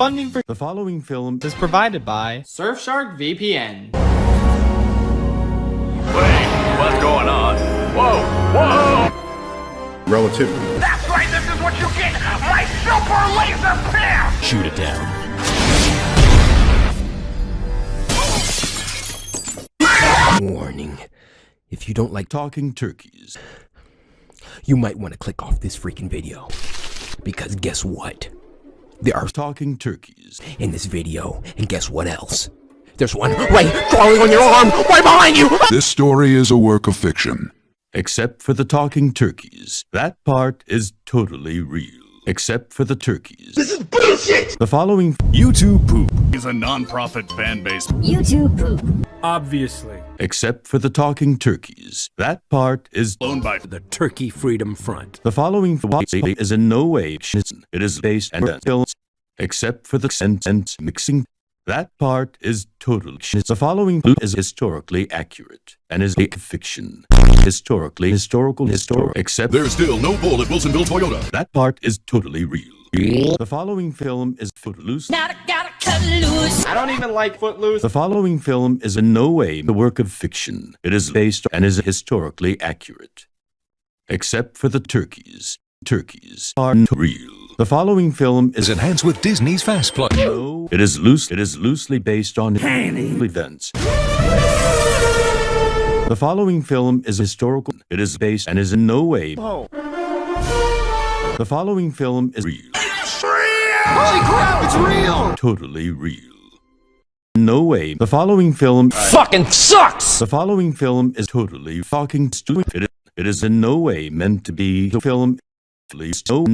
Funding for the following film is provided by Surfshark VPN. Wait, what's going on? Whoa, whoa! Relativity. That's right, this is what you get! My super laser pair! Shoot it down. Warning. If you don't like Talking turkeys, you might want to click off this freaking video. Because guess what? There are talking turkeys. in this video, and guess what else? There's one right crawling on your arm, right behind you! This story is a work of fiction. Except for the talking turkeys. That part is totally real. Except for the turkeys. This is bullshit! The following YouTube Poop is a non-profit fan base. YouTube poop. Obviously. except for the talking turkeys. That part is Owned by The Turkey Freedom Front. the following is in no way it is based on films except for the sentence mixing. That part is total. The following is historically accurate and is a fiction. Historical, except There's still no bull at Wilsonville Toyota. that part is totally real. The following film is Footloose. Gotta cut loose. I don't even like Footloose. The following film is in no way a work of fiction. It is based and is historically accurate. Except for the turkeys. Turkeys are not real. The following film is enhanced with Disney's Fast Plug. no. It is loosely based on events. The following film is historical. It is based and is in no way. The following film is real. Holy crap, it's real! Totally real. No way. The following film Fucking sucks! The following film is totally fucking stupid. It is in no way meant to be the film. Please no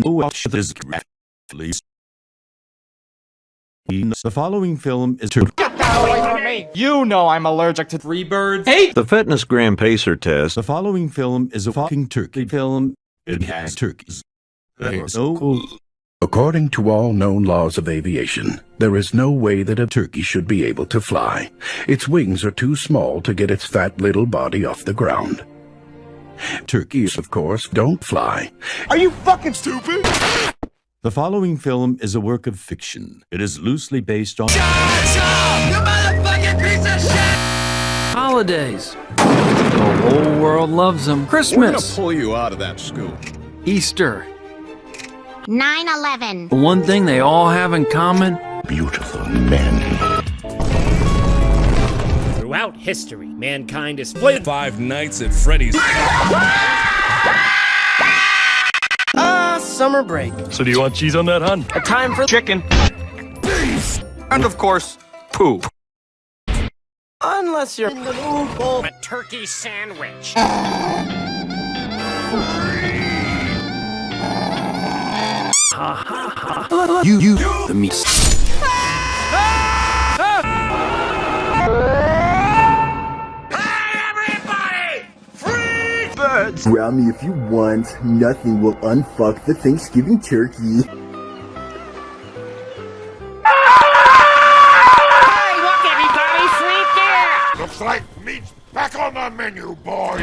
is please. The following film is You know I'm allergic to three birds. Hey! The Fitness Gram Pacer test. The following film is a fucking turkey film. It has turkeys. There's no According to all known laws of aviation, there is no way that a turkey should be able to fly. Its wings are too small to get its fat little body off the ground. Turkeys, of course, don't fly. Are you fucking stupid? The following film is a work of fiction. It is loosely based on You motherfucking piece of shit! Holidays. The whole world loves them. Christmas. pull you out of that scoop. Easter. 9/11. The one thing they all have in common? Beautiful men. Throughout history, mankind has played Five Nights at Freddy's. Summer break. So do you want cheese on that, hun? A time for Chicken. And of course, poop. unless you're A turkey sandwich. you the meat. Grab me if you want. Nothing will unfuck the Thanksgiving turkey. Hey, look everybody, sweet there! Looks like meat's back on the menu, boys.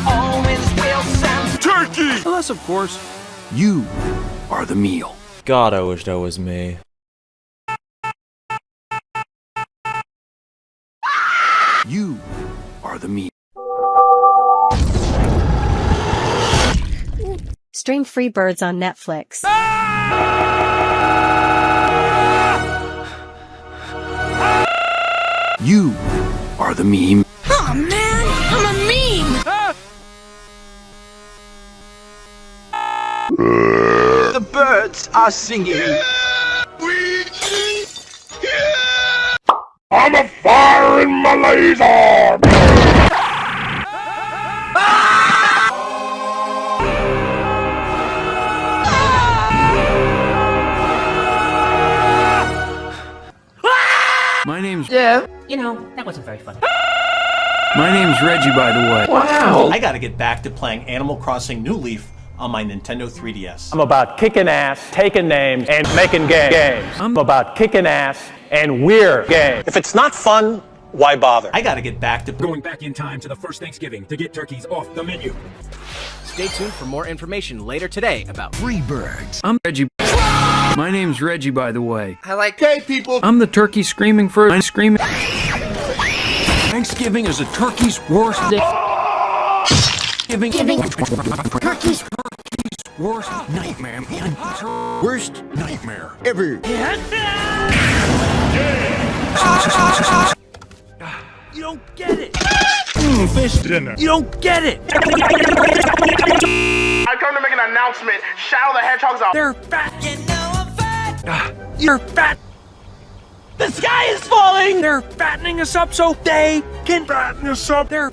Always will sound Turkey! Unless, of course, you are the meal. God, I wish that was me. You are the meal. Stream Free Birds on Netflix. You are the meme. Oh man, I'm a meme! The birds are singing. I'm a fire in my laser. My name's You know, that wasn't very funny. My name's Reggie, by the way. I gotta get back to playing Animal Crossing New Leaf on my Nintendo 3DS. I'm about kicking ass, taking names, and making games. I'm about kicking ass, and we're games. If it's not fun, why bother? I gotta get back to Going back in time to the first Thanksgiving to get turkeys off the menu. Stay tuned for more information later today about Free birds. I'm Reggie. My name's Reggie, by the way. I like gay people. I'm the turkey screaming for a screaming. Thanksgiving is a turkey's worst day. Giving. Turkey's worst nightmare, man. Worst nightmare ever. You don't get it. Fish dinner. You don't get it. I come to make an announcement. Shadow the Hedgehog's out. They're fat. You know I'm fat. You're fat. The sky is falling. They're fattening us up so they can fatten us up. They're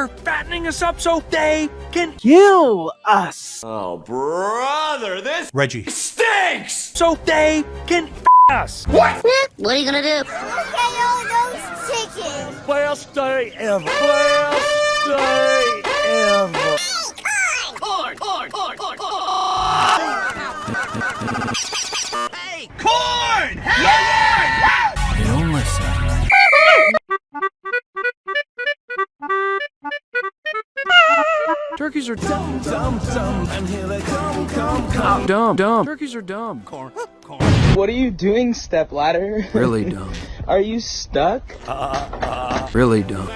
fattening us up so they can kill us. Oh, brother, this Reggie stinks! So they can us. What? What are you gonna do? Look at all those chickens. Best day ever. Best day ever. Corn! Hey, Corn! Yeah! they don't listen. Turkeys are dumb, and here they come. Dumb. Turkeys are dumb. Corn. What are you doing, stepladder? Really dumb. Are you stuck? Really dumb.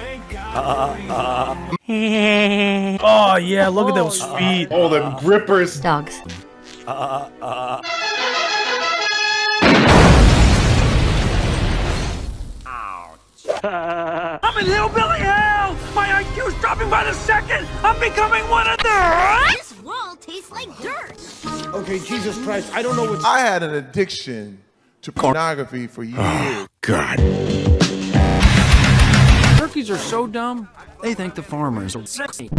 Oh yeah, look at those feet. Oh, them grippers. Dogs. I'm in hillbilly hell! My IQ's dropping by the second! I'm becoming one of them! This wall tastes like dirt. Okay, Jesus Christ, I don't know what. I had an addiction to pornography for years. Oh, God. Turkeys are so dumb, they think the farmers are sexy.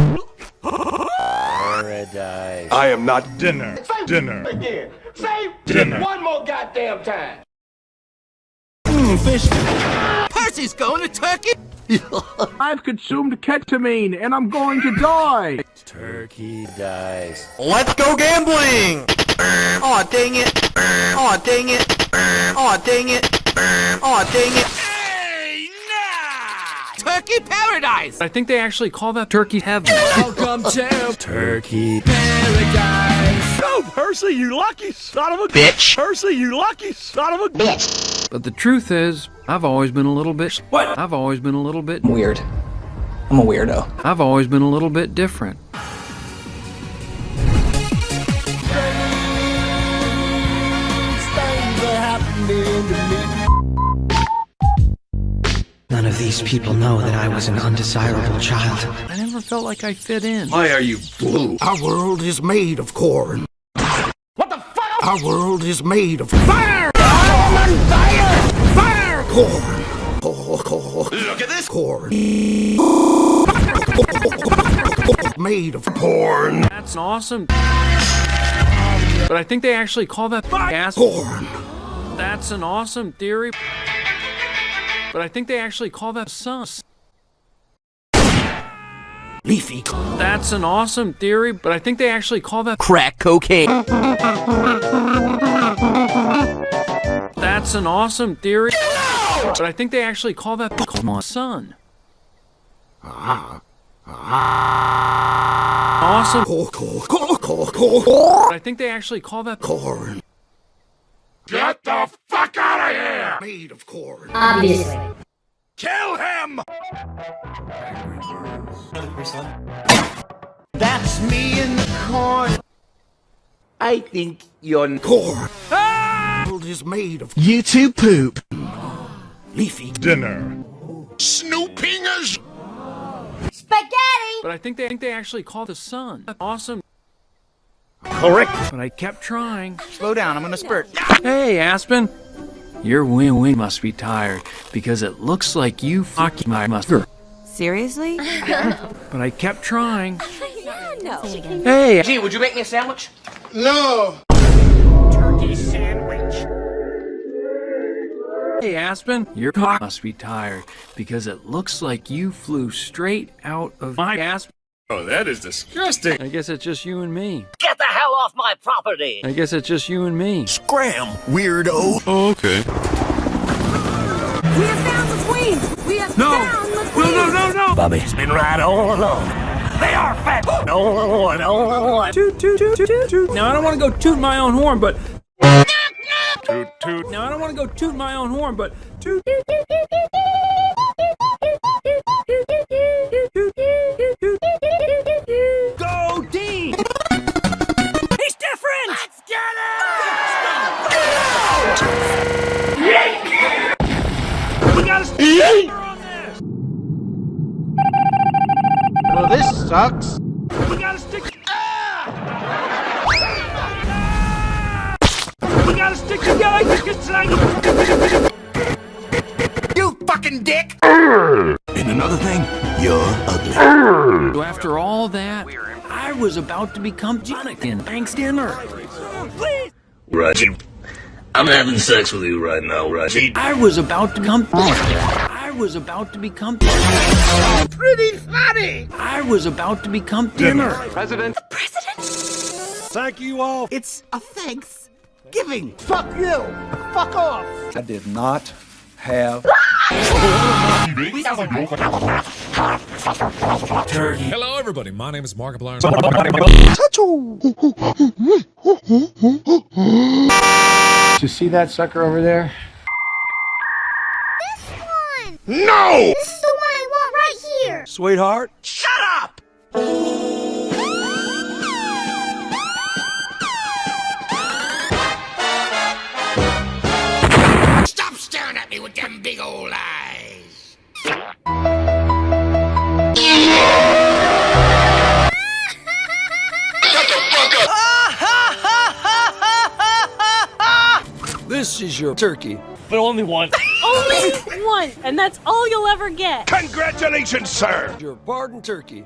Paradise. I am not dinner. Dinner. Again. Say Dinner. one more goddamn time. Fish. Percy's going to Turkey. I've consumed ketamine and I'm going to die. Turkey dies. Let's go gambling. Aw, dang it. Aw, dang it. Aw, dang it. Aw, dang it. Hey, nah! Turkey paradise. I think they actually call that turkey heaven. Welcome to Turkey paradise. Go, Percy, you lucky son of a Bitch. Percy, you lucky son of a bitch. But the truth is, I've always been a little bit. What? I've always been a little bit Weird. I'm a weirdo. I've always been a little bit different. None of these people know that I was an undesirable child. I never felt like I fit in. Why are you blue? Our world is made of corn. What the fuck? Our world is made of fire! I'm on fire! Fire! Corn. Look at this. Corn. Made of corn. That's awesome. But I think they actually call that gas. Corn. That's an awesome theory. But I think they actually call that sus. Leafy. That's an awesome theory, but I think they actually call that Crack cocaine. That's an awesome theory. But I think they actually call that sun. Awesome. But I think they actually call that corn. Get the fuck out of here! Made of corn. Obviously. Kill him! That's me in the corn. I think you're corn. World is made of You too poop. leafy. Dinner. Snoopingers! Spaghetti. But I think they actually call the sun. Awesome. Correct. But I kept trying. Slow down, I'm gonna spurt. Hey, Aspen. Your wing must be tired because it looks like you fucked my mother. Seriously? But I kept trying. No. Hey, Gee, would you make me a sandwich? No! Turkey sandwich. Hey, Aspen. Your cock must be tired because it looks like you flew straight out of my Aspen. Oh, that is disgusting. I guess it's just you and me. Get the hell off my property. I guess it's just you and me. Scram, weirdo. Oh, okay. We have found the queen! We have found the queen! No! Bobby, it's been right all along. They are fat. Toot, toot, toot, toot, toot. Now I don't want to go toot my own horn, but toot, toot. Now I don't want to go toot my own horn, but toot. Go Dean! He's different! Let's get it! We gotta stay on this! Well, this sucks. We gotta stick. We gotta stick together. You fucking dick! And another thing, you're ugly. So after all that, I was about to become Jonathan. Thanks dinner. Please. Reggie, I'm having sex with you right now, Reggie. I was about to become. I was about to become. Pretty funny! I was about to become dinner. President. Thank you all. It's a Thanksgiving. Fuck you! Fuck off! I did not have turkey. Hello, everybody. My name is Markiplier. You see that sucker over there? This one! No! This is the one I want right here! Sweetheart. Shut up! Stop staring at me with them big old eyes! Shut the fuck up! This is your turkey. But only one. Only one, and that's all you'll ever get. Congratulations, sir! Your pardon turkey.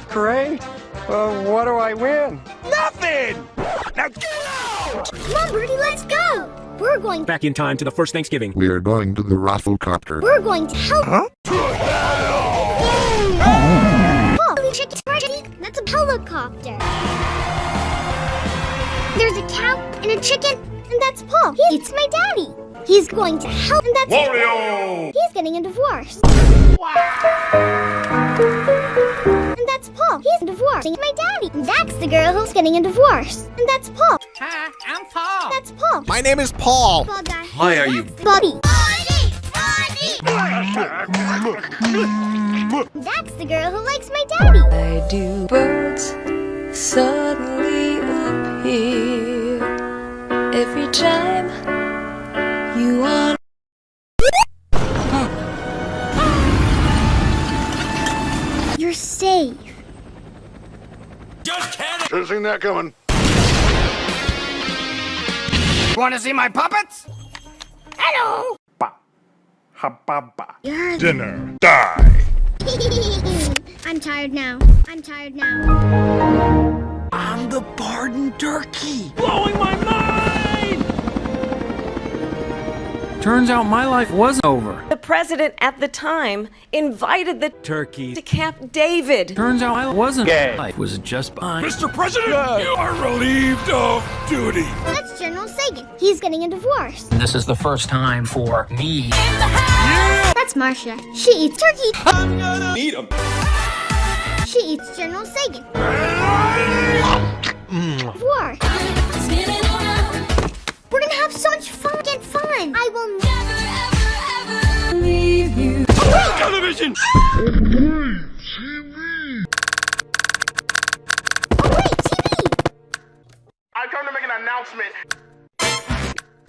Great. What do I win? Nothing! Now get out! Come on, Birdie, let's go! We're going Back in time to the first Thanksgiving. We are going to the Rafflecopter. We're going to help. Huh? Holy shit, that's a helicopter. There's a cow and a chicken, and that's Paul. It's my daddy. He's going to help, and that's Wario! He's getting a divorce. And that's Paul. He's divorcing my daddy. And that's the girl who's getting a divorce. And that's Paul. Hi, I'm Paul. That's Paul. My name is Paul. Paul guy. Why are you? Buddy. That's the girl who likes my daddy. Why do birds suddenly appear every time you want? You're safe. Just kidding. Should've seen that coming. Want to see my puppets? Hello. You're Dinner. Die. I'm tired now. I'm tired now. I'm the pardon turkey. Blowing my mind! Turns out my life wasn't over. The president at the time invited the Turkey to Camp David. Turns out I wasn't. Gay. Life was just behind. Mr. President, you are relieved of duty. That's General Sagan. He's getting a divorce. This is the first time for me. That's Marcia. She eats turkey. I'm gonna eat him. She eats General Sagan. Divorce. We're gonna have so much fun. Get fun. I will never, ever, ever leave you. Television. I've come to make an announcement.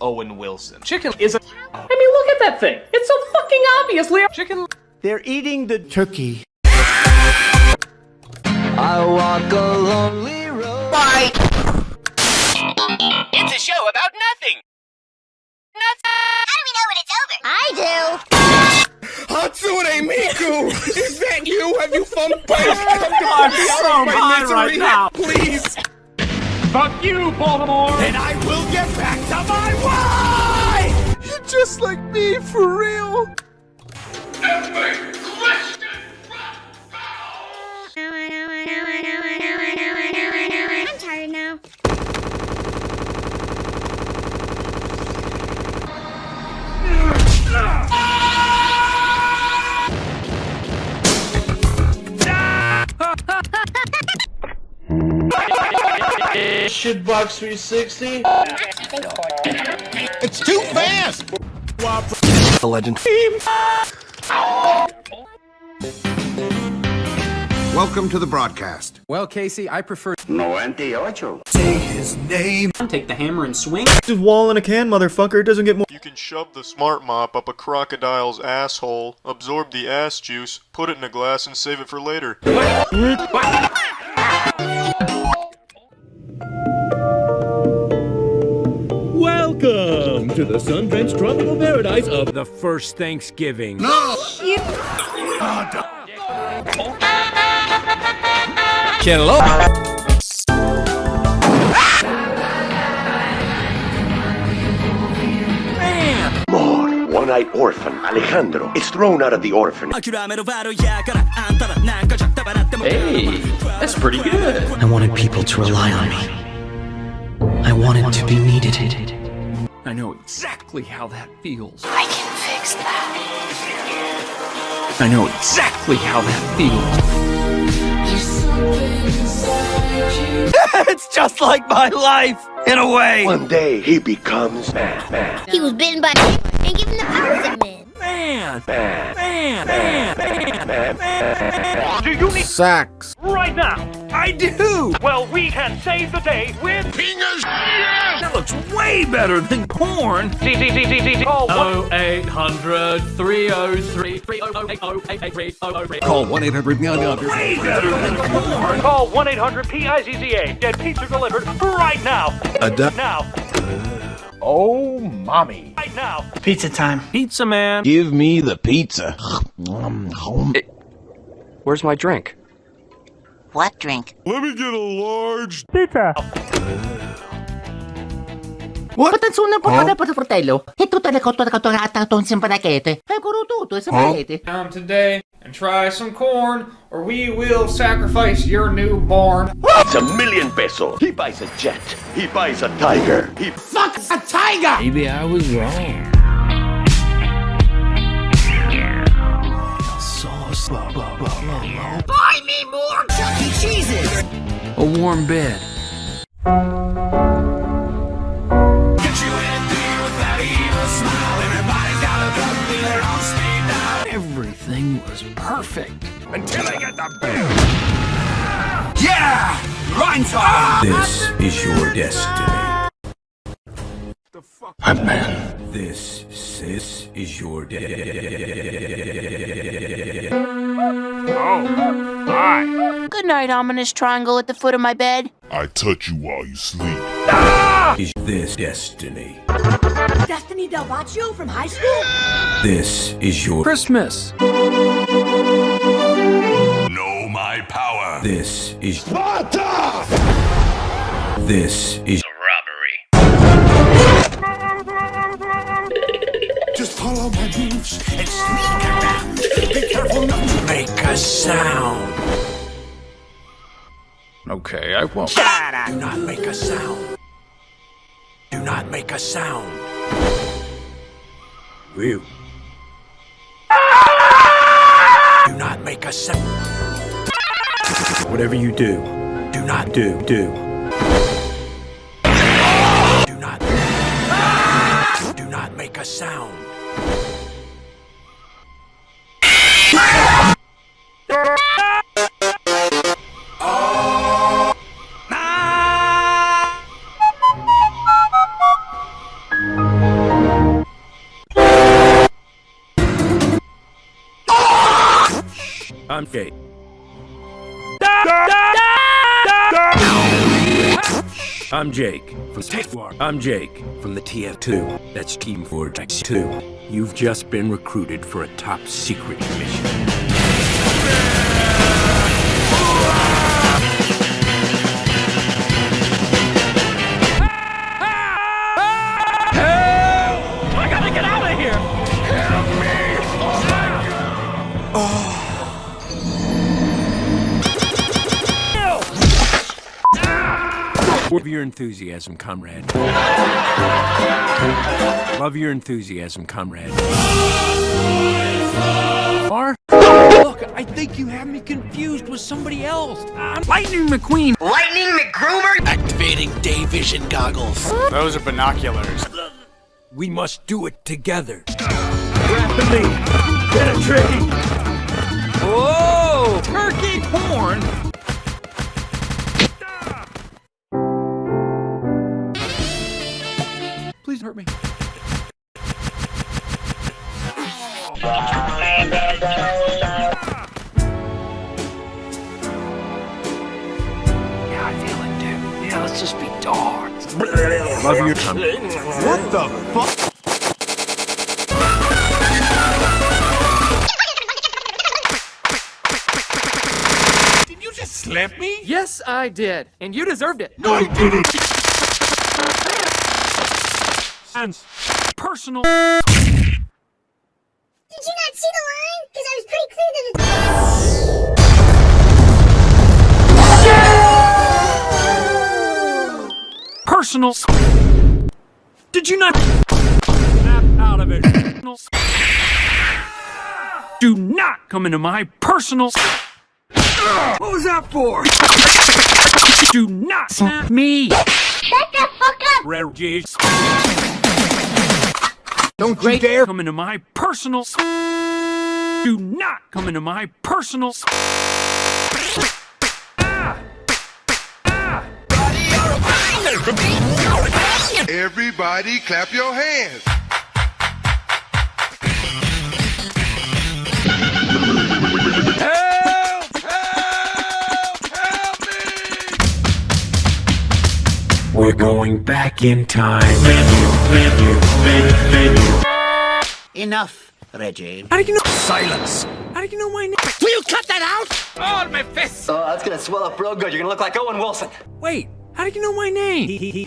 Owen Wilson. Chicken is a. I mean, look at that thing. It's so fucking obviously a Chicken. They're eating the Turkey. I walk a lonely road. Bye. It's a show about nothing. How do we know when it's over? I do. Hatsune Miku! Is that you? Have you found place? I'm so high right now. Please! fuck you, Baltimore. And I will get back to my wife! You're just like me, for real. I'm tired now. Shitbox 360. It's too fast! The legend. Welcome to the broadcast. Well, Casey, I prefer 98. Say his name. Take the hammer and swing. Just wall in a can, motherfucker. It doesn't get more. You can shove the smart mop up a crocodile's asshole, absorb the ass juice, put it in a glass, and save it for later. Welcome to the sun-drenched tropical paradise of the first Thanksgiving. No! Hello. More one-eyed orphan, Alejandro, is thrown out of the orphanage. Hey, that's pretty good. I wanted people to rely on me. I wanted to be needed. I know exactly how that feels. I can fix that. I know exactly how that feels. It's just like my life, in a way. One day, he becomes man. He was bitten by and given the powers of men. Do you need sex right now? I do! Well, we can save the day with penis. That looks way better than porn. Call 0800-303-300-808-300. Call 1-800-900. Way better than porn. Call 1-800-PIZZA. Get pizza delivered right now. Now. Oh, mommy. Right now. Pizza time. Pizza man. Give me the pizza. Where's my drink? What drink? Let me get a large Pizza. What? Come today and try some corn, or we will sacrifice your newborn. It's $1,000,000 pesos. He buys a jet. He buys a tiger. He Fuck a tiger! Maybe I was wrong. Buy me more Chuck E. Cheeses! A warm bed. Everything was perfect. Until I get the bill! Yeah! Rhyme time! This is your destiny. man. This is your destiny. Oh, hi. Good night, ominous triangle at the foot of my bed. I touch you while you sleep. Is this destiny? Destiny Del Vaccio from high school? This is your Christmas. Know my power. This is Sparta! This is robbery. Just follow my moves and sneak around. Be careful not to make a sound. Okay, I won't. Shut up! Do not make a sound. Do not make a sound. Will. Do not make a sound. Whatever you do, Do not do. Do not make a sound. I'm Jake. I'm Jake from I'm Jake from the TF2. That's Team Vortex 2. You've just been recruited for a top secret mission. I gotta get out of here. Help me. Love your enthusiasm, comrade. Love your enthusiasm, comrade. Look, I think you have me confused with somebody else. Lightning McQueen. Lightning McGroomer? Activating day vision goggles. Those are binoculars. We must do it together. Rapidly penetrating. Whoa! Turkey porn? Please hurt me. Yeah, I feel it, dude. Yeah, let's just be dogs. Love your tongue. What the fuck? Did you just slap me? Yes, I did. And you deserved it. No, I didn't. And personal. Did you not see the line? Because I was pretty clear that Personal. Did you not snap out of it? Do not come into my personal. What was that for? Do not snap me. Shut the fuck up! Reggie. Don't you dare come into my personal. Do not come into my personal. Everybody clap your hands. Help! Help! Help me! We're going back in time. Enough, Reggie. How do you know? Silence. How do you know my name? Will you cut that out? Oh, my fist! Oh, that's gonna swell up real good. You're gonna look like Owen Wilson. Wait. How do you know my name? He?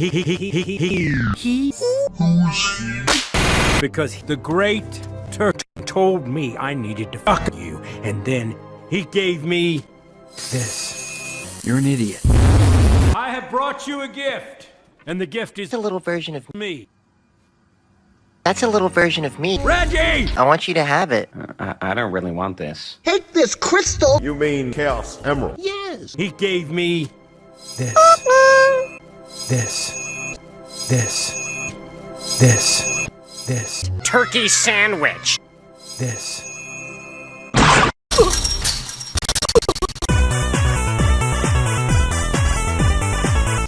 Because the great Turk told me I needed to fuck you, and then he gave me this. You're an idiot. I have brought you a gift, and the gift is a little version of me. That's a little version of me. Reggie! I want you to have it. I don't really want this. Take this crystal! You mean Chaos Emerald? Yes! He gave me this. This. Turkey sandwich. This.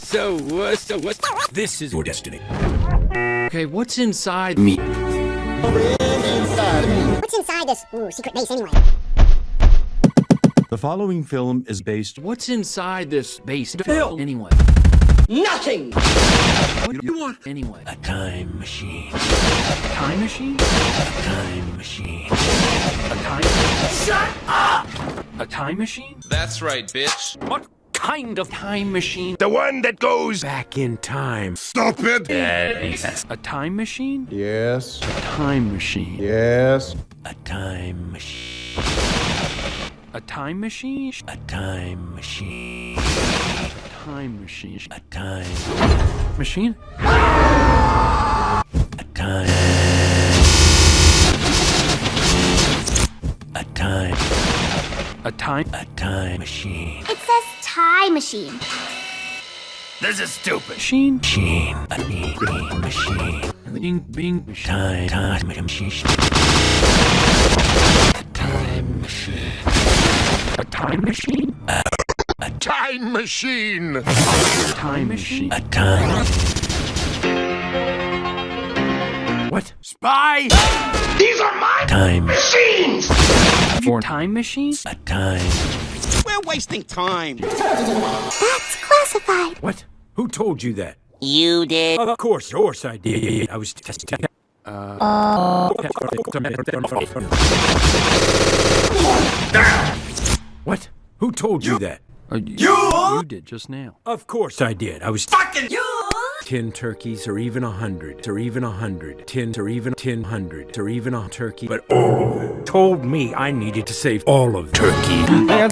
So what? This is your destiny. Okay, what's inside Me. What's inside this secret base anyway? The following film is based. What's inside this base? Phil. Anyway. Nothing! What do you want? Anyway. A time machine. A time machine? A time machine. A time... Shut up! A time machine? That's right, bitch. What kind of time machine? The one that goes back in time. Stop it! A time machine? Yes. A time machine. Yes. A time machine. A time machine? A time machine. Time machine. A time Machine? A time. A time. A time? A time machine. It says tie machine. This is stupid. Machine? Machine. A machine. Bing. Time machine. A time machine. A time machine? A time machine! A time machine? A time. What? Spy! These are my time machines! For time machines? A time. We're wasting time. That's classified. What? Who told you that? You did. Of course I did. I was testing. What? Who told you that? You did just now. Of course I did. I was Fucking you! 10 turkeys or even 100 or even 100, 10 or even 100 or even a turkey, but all of them told me I needed to save all of turkey. We're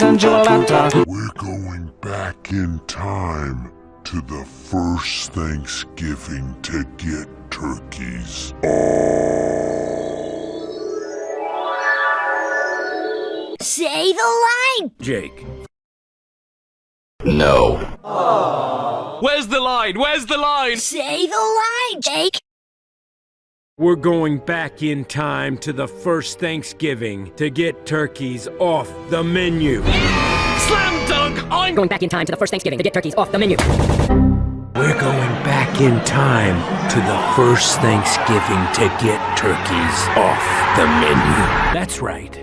going back in time to the first Thanksgiving to get turkeys. Say the line! Jake. No. Where's the line? Where's the line? Say the line, Jake! We're going back in time to the first Thanksgiving to get turkeys off the menu. Slam dunk! I'm going back in time to the first Thanksgiving to get turkeys off the menu. We're going back in time to the first Thanksgiving to get turkeys off the menu. That's right.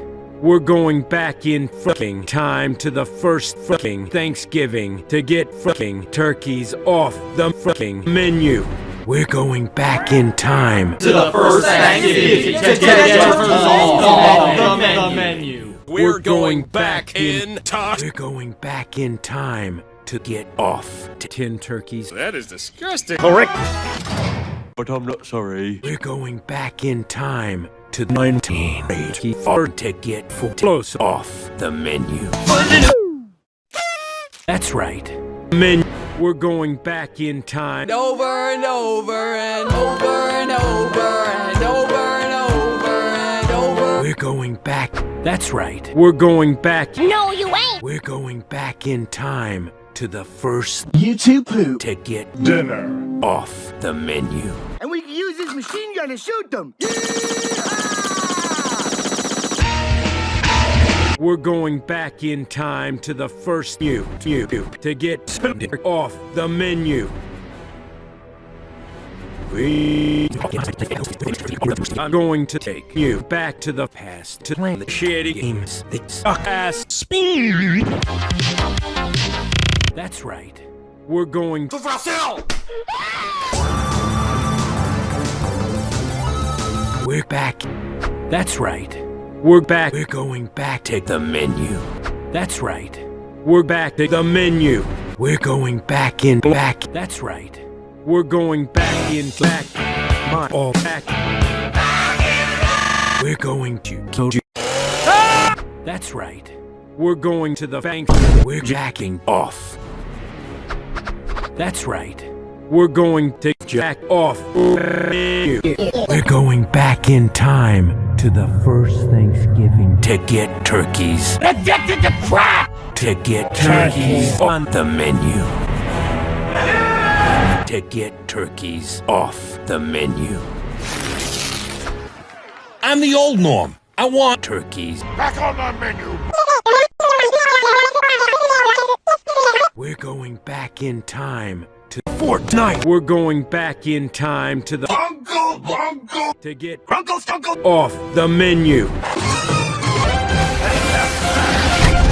We're going back in fucking time to the first fucking Thanksgiving to get fucking turkeys off the fucking menu. We're going back in time To the first Thanksgiving to get turkeys off the menu. We're going back in time. We're going back in time to get off 10 turkeys. That is disgusting. Correct. But I'm not sorry. We're going back in time to 1984 to get close off the menu. That's right. We're going back in time. Over and over and over and over and over and over and over. We're going back. That's right. We're going back. No, you ain't! We're going back in time to the first YouTube poop to get dinner off the menu. and we can use this machine gun to shoot them. We're going back in time to the first YouTube to get dinner off the menu. I'm going to take you back to the past to play the shitty games that suck ass. That's right. We're going to We're back. That's right. We're back. We're going back to the menu. That's right. We're back to the menu. We're going back in back. That's right. We're going back in back. My all back. We're going to kill you. That's right. We're going to the bank. We're jacking off. That's right. We're going to jack off. We're going back in time to the first Thanksgiving to get turkeys. Addicted to crap! To get turkeys on the menu. To get turkeys off the menu. I'm the old Norm. I want turkeys. Back on the menu. We're going back in time to Fortnite. We're going back in time to the to get off the menu.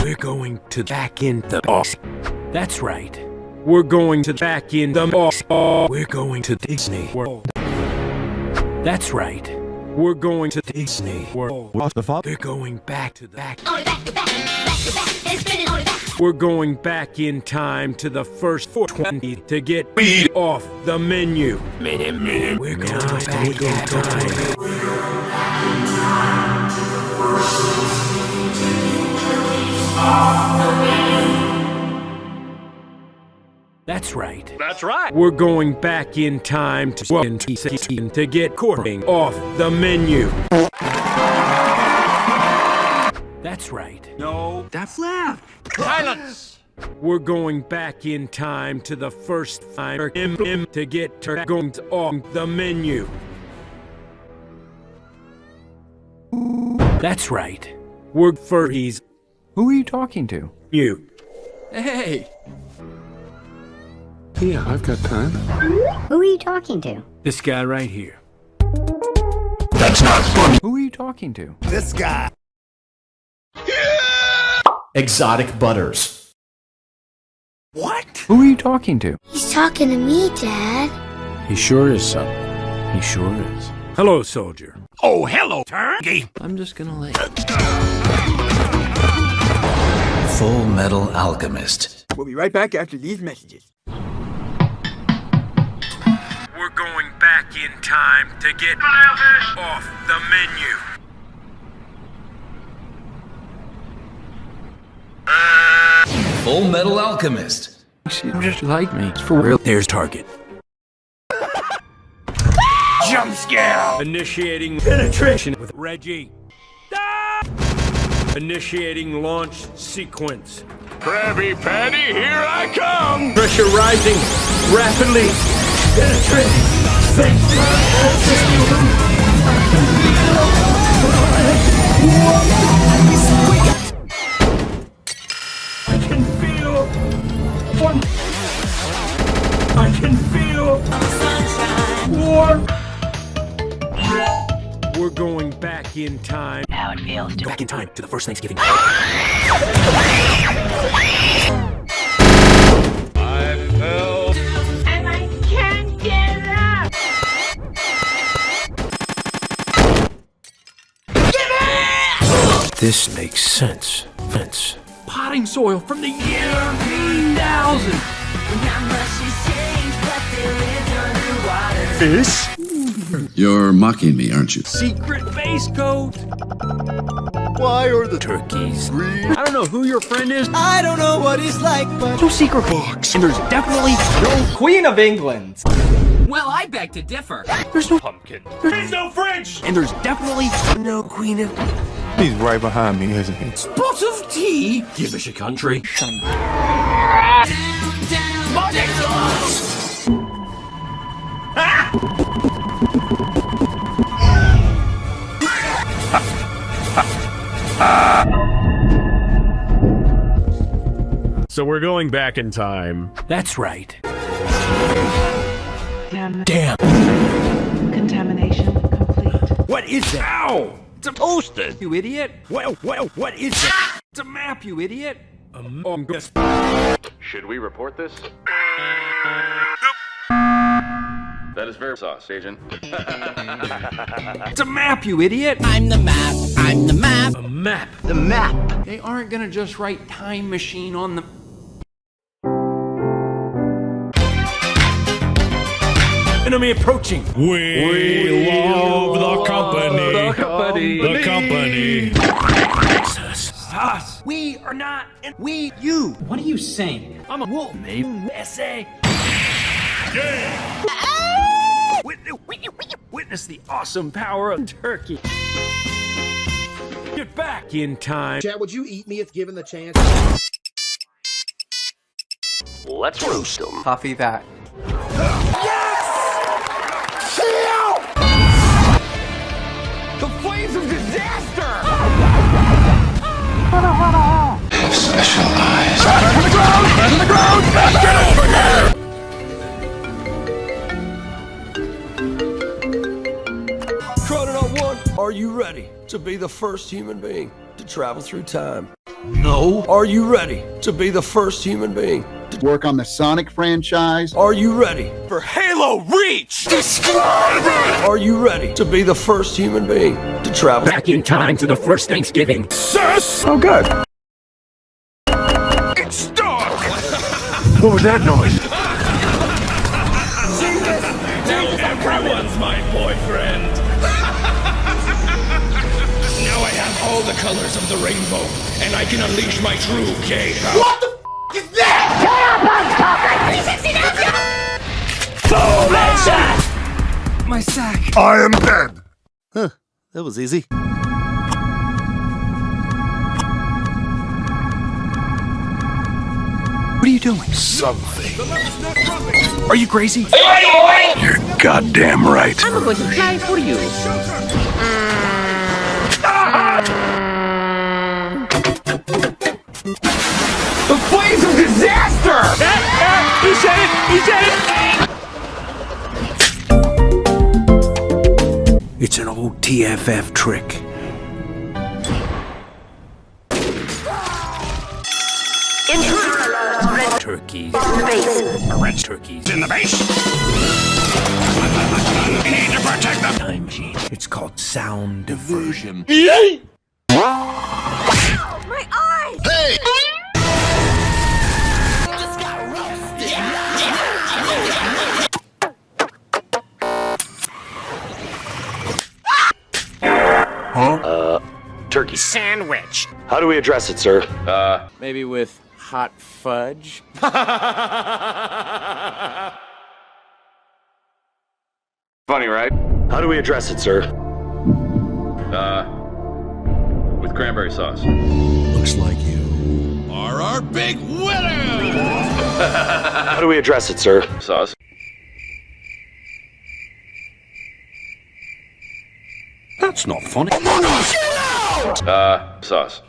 We're going to back in the off. That's right. We're going to back in the off. We're going to Disney World. That's right. We're going to Disney World. What the fuck? We're going back to the back. Only back to back, back to back, and spinning only back. We're going back in time to the first 420 to get weed off the menu. We're going back in time. That's right. That's right. We're going back in time to get courting off the menu. That's right. No. That's loud. Silence. We're going back in time to the first time to get turkeys off the menu. That's right. We're furries. Who are you talking to? You. Hey! Yeah, I've got time. Who are you talking to? This guy right here. That's not funny. Who are you talking to? This guy. Exotic butters. What? Who are you talking to? He's talking to me, Dad. He sure is, son. He sure is. Hello, soldier. Oh, hello, turkey. I'm just gonna let you. Full Metal Alchemist. We'll be right back after these messages. We're going back in time to get off the menu. Full Metal Alchemist. She's just like me. It's for real. There's target. Jump scare. Initiating penetration with Reggie. Initiating launch sequence. Krabby Patty, here I come! Pressure rising rapidly. Penetrating. I can feel one. I can feel war. We're going back in time. How it feels to Back in time to the first Thanksgiving. I fell. and I can't get up. This makes sense. Potting soil from the year 3000. Fish? You're mocking me, aren't you? Secret base code. Why are the Turkeys green? I don't know who your friend is. I don't know what he's like, but No secret box. And there's definitely no Queen of England. Well, I beg to differ. there's no Pumpkin. There's no fridge. and there's definitely no queen of... He's right behind me, isn't he? spot of tea. Give us your country. So we're going back in time. That's right. Damn. Contamination complete. What is that? Ow! It's a toasted, you idiot. Well, what is that? It's a map, you idiot. Should we report this? That is very sauce, Agent. It's a map, you idiot. I'm the map. I'm the map. A map. The map. They aren't gonna just write time machine on the... Enemy approaching. We love the company. The company. Us. We are not, and we, you. What are you saying? I'm a wolf. Maybe essay. Witness the awesome power of turkey. Get back in time. Chad, would you eat me if given the chance? Let's roast them. Coffee that. The flames of disaster! Special eyes. Back to the ground! Get over here! Trout 1, are you ready to be the first human being to travel through time? No. Are you ready to be the first human being to work on the Sonic franchise? Are you ready for Halo Reach? Describe it! Are you ready to be the first human being to travel back in time to the first Thanksgiving? Sus! Oh, good. It's stuck! What was that noise? Now everyone's my boyfriend. Now I have all the colors of the rainbow, and I can unleash my true K-Powell. What the is that? Boom headshot! My sack. I am dead. Huh, that was easy. What are you doing? Something. Are you crazy? You're goddamn right. I'm going to fly for you. The flames of disaster! He said it! He said it! It's an old TFF trick. Turkeys. Red turkeys in the base. We need to protect them. Time machine. It's called sound diversion. My eyes! Hey! Just got roasted. Huh? Turkey. Sandwich. How do we address it, sir? Maybe with hot fudge? Funny, right? How do we address it, sir? With with cranberry sauce. Looks like you are our big winner! How do we address it, sir? Sauce. That's not funny. Sauce.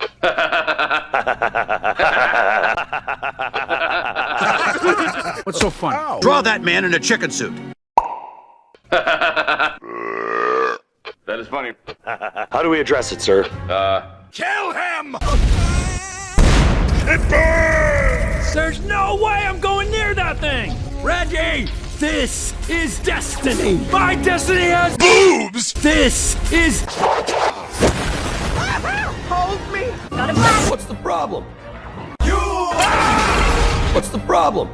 What's so funny? Ow. Draw that man in a chicken suit. That is funny. How do we address it, sir? Kill him! It burns! There's no way I'm going near that thing! Reggie! This is destiny! My destiny has boobs! This is... Hold me! Got a blast! What's the problem? What's the problem?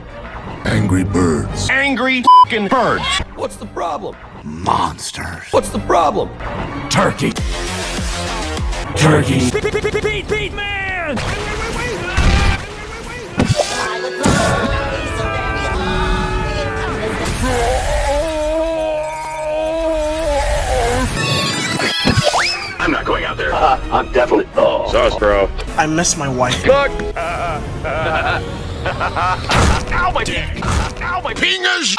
Angry birds. Angry f***ing birds. What's the problem? Monsters. What's the problem? Turkey! Turkey! Beat, man! I'm not going out there. I'm definitely... Oh. Sauce, bro. I miss my wife. Look! Ow, my dick! Ow, my Fingers!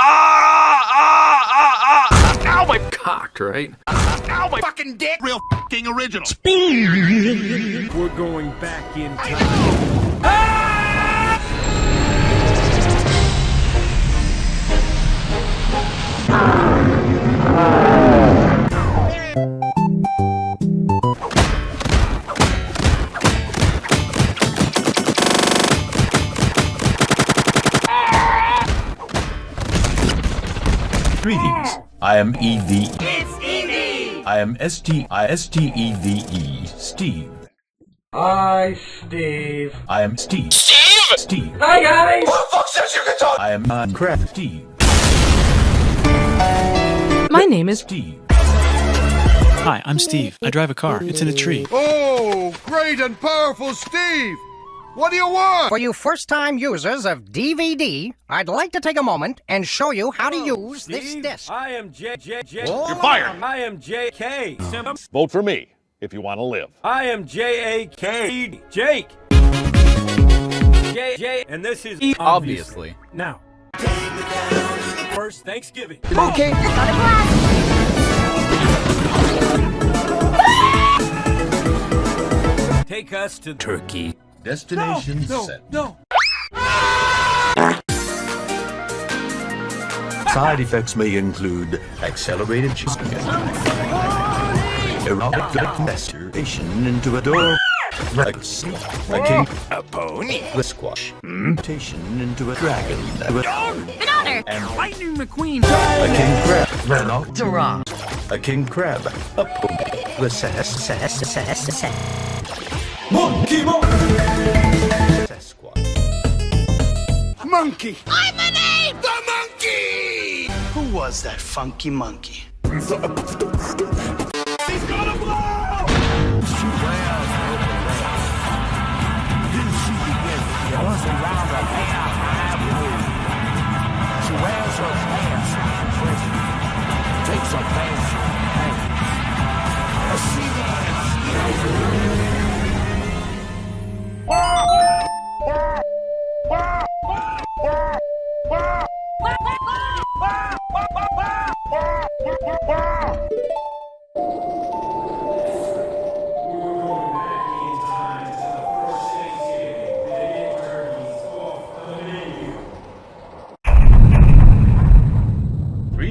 Ow, my... Cocked, right? Ow, my fucking dick! Real f***ing original. We're going back in time. 'Greetings. I am EV. It's Evie! I am STEVE, Steve. Hi, Steve. I am Steve. Steve! Steve. Hi, guys! Who the fuck says you can talk? I am Minecraft Steve. My name is Steve. Hi, I'm Steve. I drive a car. It's in a tree. Oh, great and powerful Steve! What do you want? For you first-time users of DVD, I'd like to take a moment and show you how to use this disc. I am J. You're fired. I am J.K. Vote for me if you want to live. I am J.A.K. Jake. J. And this is Obviously. Now. First Thanksgiving. Okay. Got a blast! Take us to Turkey. Destination set. No. Side effects may include accelerated choking, erotic masturbation into a door, a pony, a squash, mutation into a dragon, An otter! and Lightning McQueen. a king crab, Dora. a king crab, a pony, a Monkey. Sasquatch. Monkey! I'm the name! The monkey! Who was that funky monkey? He's gonna blow!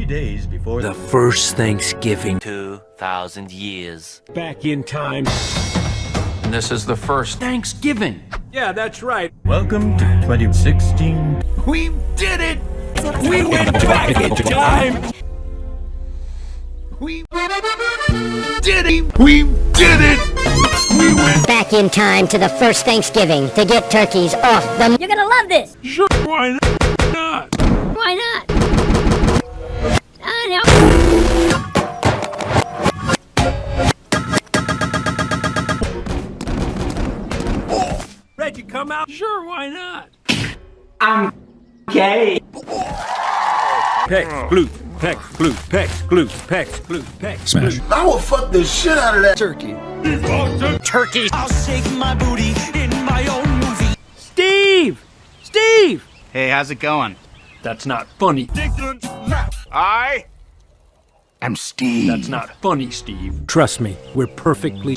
Days before The first Thanksgiving. 2,000 years. Back in time. And this is the first Thanksgiving. Yeah, that's right. Welcome to 2016. We did it! We went back in time! We did it! We did it! We went Back in time to the first Thanksgiving to get turkeys off the... You're gonna love this! Sure, why not? Why not? I know. Reggie, come out? Sure, why not? I'm gay. pecs, glutes, pecs, glutes, pecs, glutes, pecs, glutes, pecs. Smash. I will fuck the shit out of that turkey. Turkey. I'll shake my booty in my own movie. Steve! Steve! Hey, how's it going? That's not funny. I am Steve. That's not funny, Steve. Trust me, we're perfectly...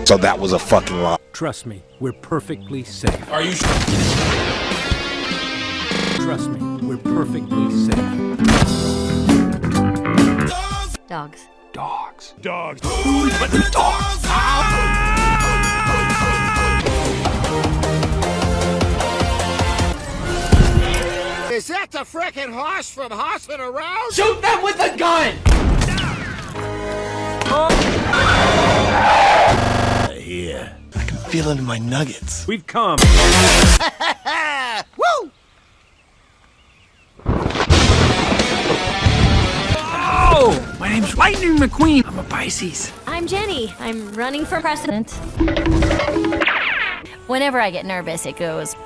So that was a fucking lie. Trust me, we're perfectly safe. Are you Trust me, we're perfectly safe. Dogs. Dogs. dogs? Who's let the dogs out? Is that the frickin' horse from Horsing Around? Shoot them with a gun! Here. I can feel it in my nuggets. We've come. Woo! Oh! My name's Lightning McQueen. I'm a Pisces. I'm Jenny. I'm running for president. Whenever I get nervous, it goes.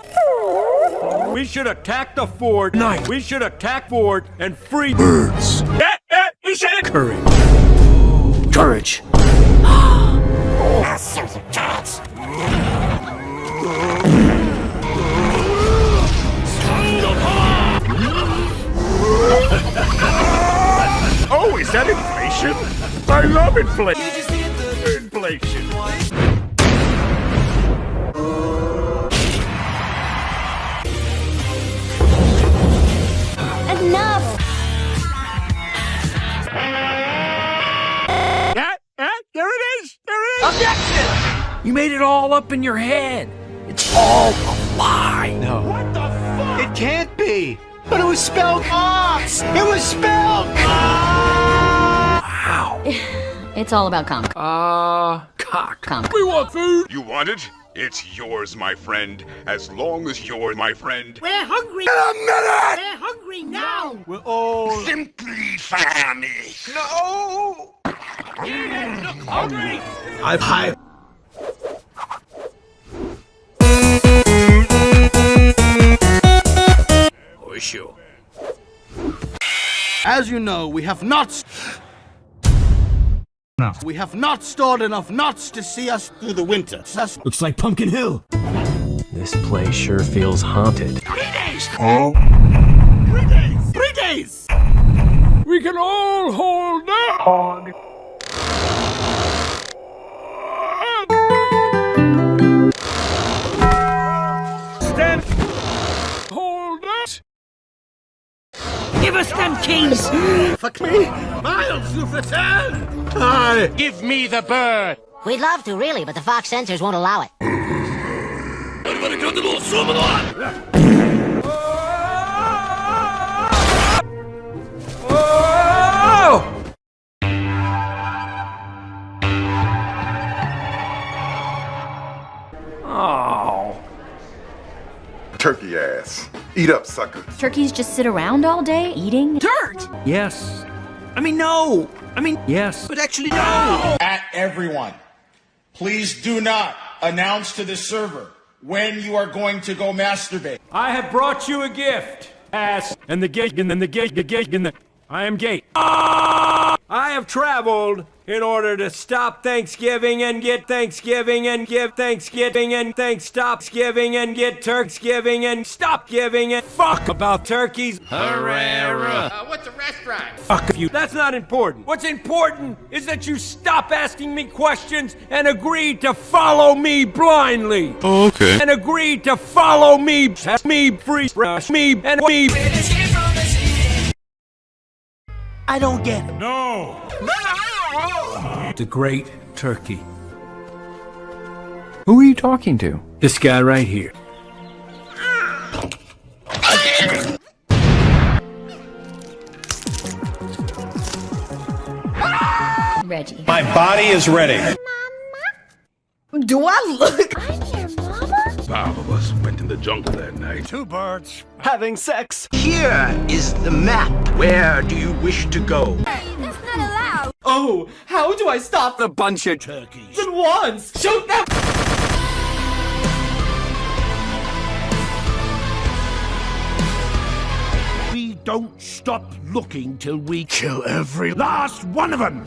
We should attack the fort. Night. We should attack fort and free Birds. He said it! courage. Courage. Oh, is that inflation? I love inflation. Inflation. Enough! There it is! There it is! Objection! You made it all up in your head. It's all a lie. No. What the fuck? It can't be. But it was spelled ox. It was spelled. Wow. It's all about comic. Cock. We want food. You want it? It's yours, my friend. As long as you're my friend. We're hungry. In a minute! We're hungry now. We're all Simply famished. no. Hungry! I've Horseshoe. As you know, we have not... No. We have not stored enough nuts to see us through the winter. Looks like Pumpkin Hill. This place sure feels haunted. 3 days! Oh. 3 days! 3 days! We can all hold up! Stand! Hold it! Give us them keys. Fuck me! Miles, you return! Hi! Give me the bird! We'd love to, really, but the Fox censors won't allow it. Oh. Turkey ass. Eat up, sucker. Turkeys just sit around all day eating? Dirt! Yes. I mean, no. I mean, yes. But actually, no. At everyone, please do not announce to the server when you are going to go masturbate. I have brought you a gift. Ass and the gate and the gate and the I am gay. I have traveled in order to stop Thanksgiving and get Thanksgiving and give Thanksgiving and stop giving and get Turksgiving and stop giving and fuck about turkeys. What's a restaurant? Fuck you. That's not important. What's important is that you stop asking me questions and agree to follow me blindly. Oh, okay. And agree to follow me free me and me. I don't get it. No! The great turkey. Who are you talking to? This guy right here. Reggie. My body is ready. Do I look? I'm your mama? 5 of us went in the jungle that night. 2 birds. Having sex. Here is the map. Where do you wish to go? Hey, that's not allowed. Oh, how do I stop the Bunch of turkeys. at once? Shoot them! We don't stop looking till we kill every last one of them!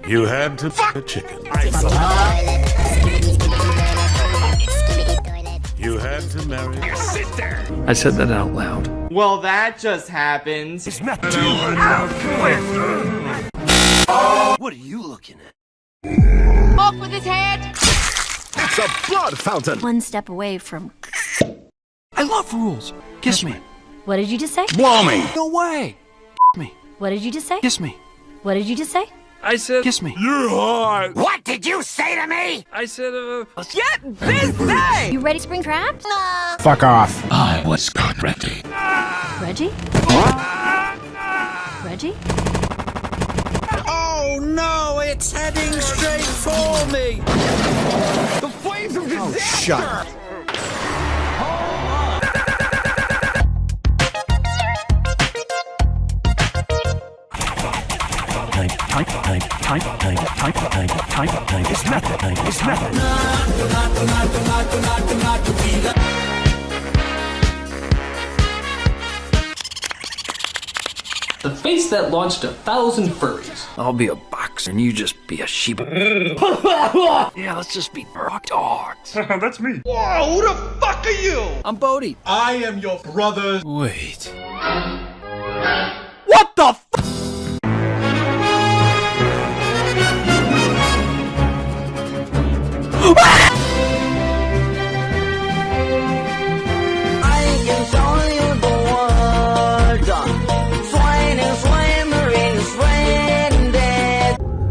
You had to f a chicken. You had to marry. Sit there! I said that out loud. Well, that just happened. It's not What are you looking at? Off with his head! It's a blood fountain! One step away from... I love rules. Kiss me. What did you just say? Blow me! No way! Me. What did you just say? Kiss me. What did you just say? I said... Kiss me. You're hot! What did you say to me? I said, Get busy! You ready, Springtrap? Fuck off. I was not ready. Reggie? Reggie? Oh no, it's heading straight for me! The flames of disaster! Oh, shut up. It's nothing. The face that launched 1,000 furries. I'll be a boxer and you just be a sheep. Yeah, let's just be rock dogs. That's me. Whoa, who the fuck are you? I'm Bodhi. I am your brother. Wait. What the f?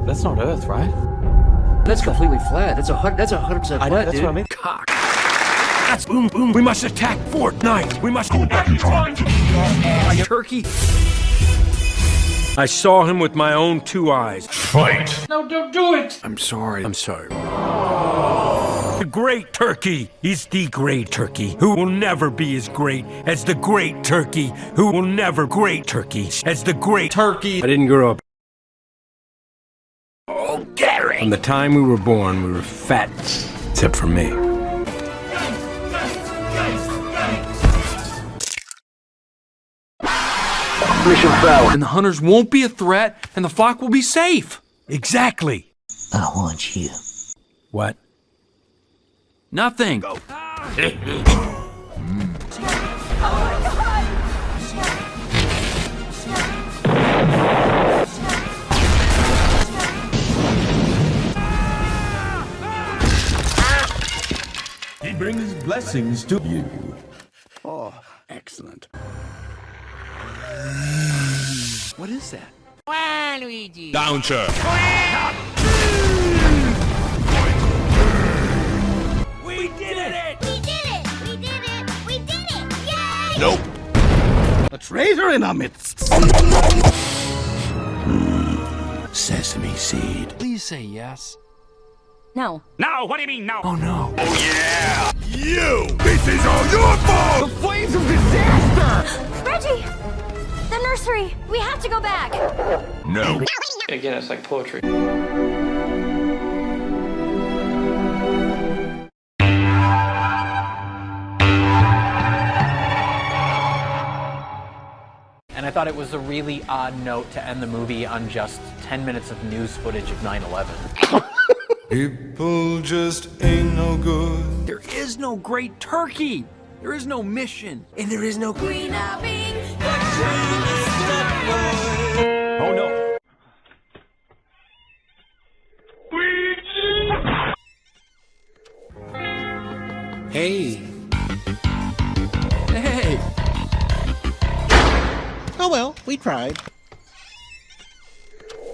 That's not Earth, right? That's completely flat. That's 100% flat, that's what I mean. Cock. That's boom boom. We must attack Fortnite. We must go back in time. Turkey. I saw him with my own 2 eyes. Fight. No, don't do it! I'm sorry. The great turkey is the great turkey who will never be as great as the great turkey who will never great turkey as the great turkey. I didn't grow up. Oh, Gary! From the time we were born, we were fat, except for me. Mission failed. And the hunters won't be a threat, and the flock will be safe. Exactly. I want you. What? Nothing. He brings blessings to you. Oh, excellent. What is that? Downcher. We did it! We did it! Yay! Nope. A traitor in our midst. Sesame seed. Please say yes. No. No, what do you mean no? Oh no. Yeah. You. This is all your fault. The flames of disaster! Reggie! The nursery! We have to go back! No. Again, it's like poetry. And I thought it was a really odd note to end the movie on just 10 minutes of news footage of 9/11. People just ain't no good. There is no great turkey. There is no mission. And there is no green. Oh no. Hey. Hey. Oh well, we tried.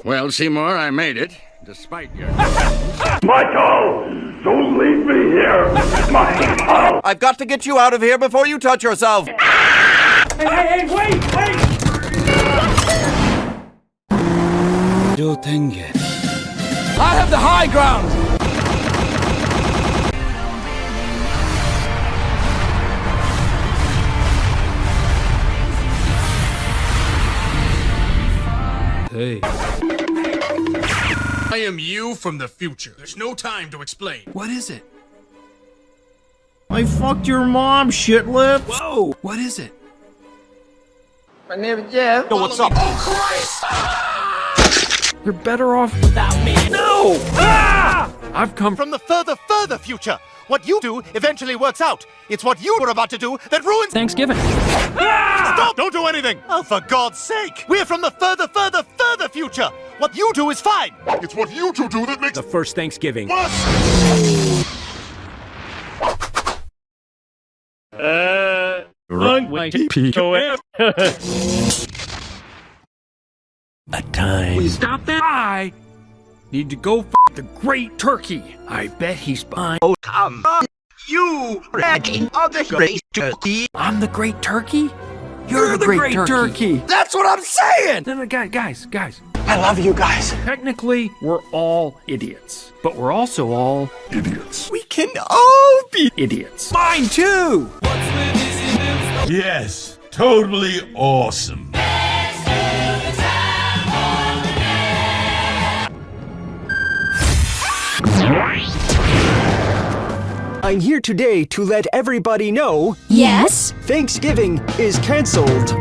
Well, Seymour, I made it, despite your... Michael! Don't leave me here! Michael! I've got to get you out of here before you touch yourself! Hey, wait! Do Tenge. I have the high ground! am you from the future. There's no time to explain. What is it? I fucked your mom, shit lips. Whoa! What is it? My name is Jeff. Yo, what's up? Oh, Christ! You're better off without me. No! Ah! I've come from the further future. What you do eventually works out. It's what you were about to do that ruins Thanksgiving. Ah! Stop! Don't do anything! Oh, for God's sake! We're from the further future. What you do is fine. It's what you two do that makes The first Thanksgiving. A time. Please stop that. I need to go the great turkey. I bet he's behind. Oh, come on. You ready of the great turkey. I'm the great turkey? You're the great turkey. That's what I'm saying. No, guys. I love you guys. Technically, we're all idiots. But we're also all idiots. We can all be idiots. Mine too. Yes, totally awesome. I'm here today to let everybody know. Yes? Thanksgiving is cancelled.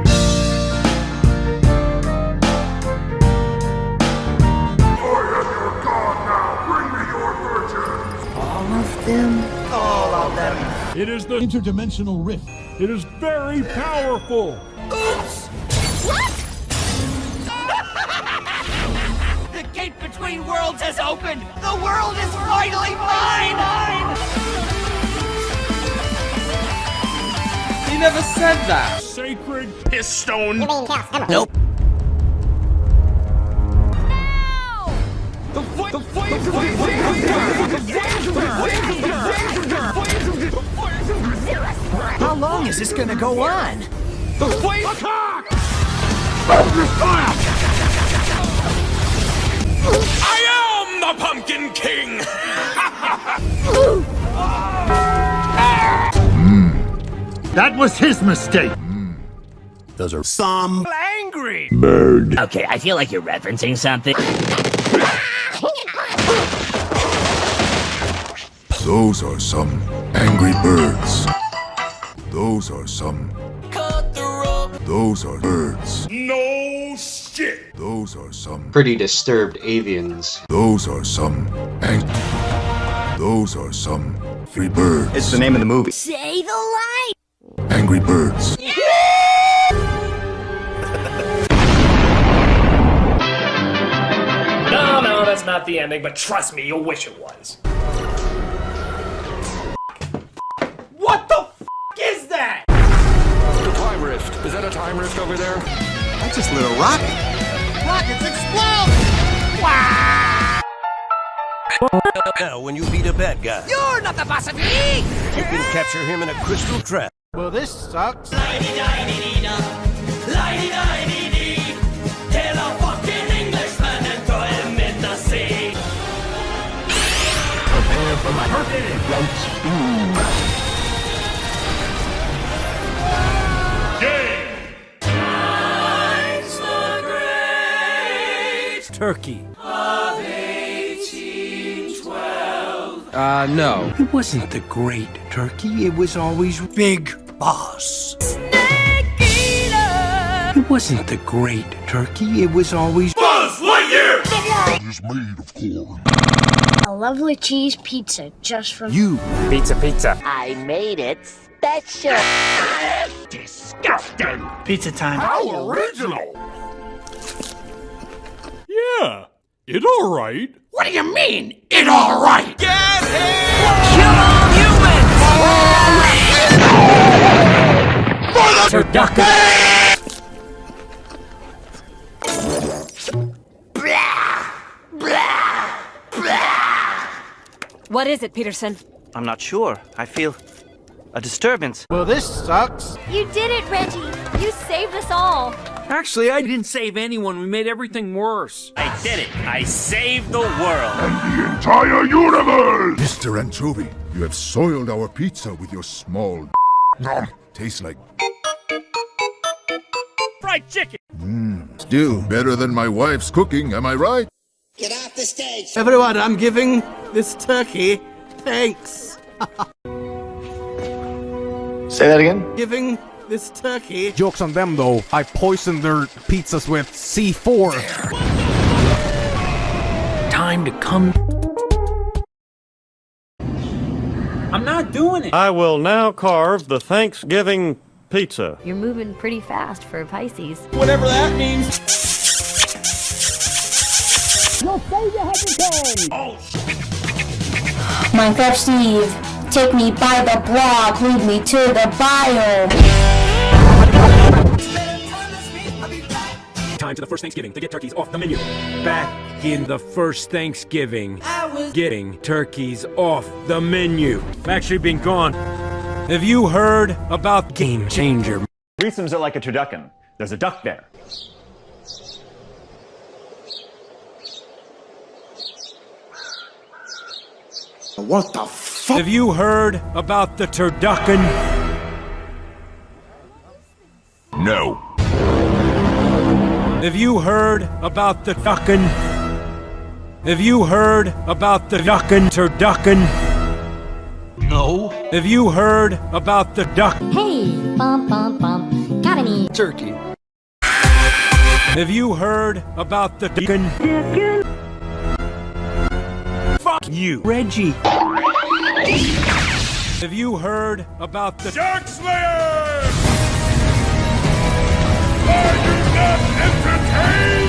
All of them. It is the interdimensional rift. It is very powerful. Oops. What? The gate between worlds has opened. The world is finally mine. He never said that. Sacred piss stone. Nope. How long is this gonna go on? The flame attack! I am the Pumpkin King! That was his mistake. Those are some Angry! bird. Okay, I feel like you're referencing something. Those are some angry birds. Those are some. Cut the rope. Those are birds. No shit! Those are some. Pretty disturbed avians. Those are some. Those are some free birds. It's the name of the movie. Say the line! Angry birds. No, that's not the ending, but trust me, you'll wish it was. What the f is that? The time rift. Is that a time rift over there? That's just a little rocket. Rockets explode! Wow! Now, when you beat a bad guy, You're not the boss of me! you can capture him in a crystal trap. Well, this sucks. Tell a fucking Englishman and throw him in the sea. Prepare for my turkey. Of 1812. No. It wasn't the great turkey. It was always Big Boss. It wasn't the great turkey. It was always Buzz Lightyear! The world is made of corn. A lovely cheese pizza just for you. Pizza. I made it special. Disgusting! Pizza time. How original! Yeah, it all right. What do you mean, it all right? Get him! Kill all humans! What is it, Peterson? I'm not sure. I feel a disturbance. Well, this sucks. You did it, Reggie! You saved us all! Actually, I didn't save anyone. We made everything worse. I did it. I saved the world. And the entire universe! Mr. Anchovy, you have soiled our pizza with your small nom. Tastes like Fried chicken. still better than my wife's cooking, am I right? Get off the stage! Everyone, I'm giving this turkey thanks. Say that again? Giving this turkey. Jokes on them though. I poisoned their pizzas with C4. Time to come. I'm not doing it. I will now carve the Thanksgiving pizza. You're moving pretty fast for a Pisces. Whatever that means. Minecraft Steve, take me by the block, lead me to the bio. Time to the first Thanksgiving to get turkeys off the menu. Back in the first Thanksgiving, getting turkeys off the menu. I've actually been gone. Have you heard about Game Changer? Threesomes are like a turducken. There's a duck there. What the fuck? Have you heard about the turducken? No. Have you heard about the duckin? Have you heard about the duckin turducken? No. Have you heard about the duck? Hey, bump, bump, bump. Got any Turkey. Have you heard about the duckin? Fuck you, Reggie. Have you heard about the Shark Slayer! Are you not entertained?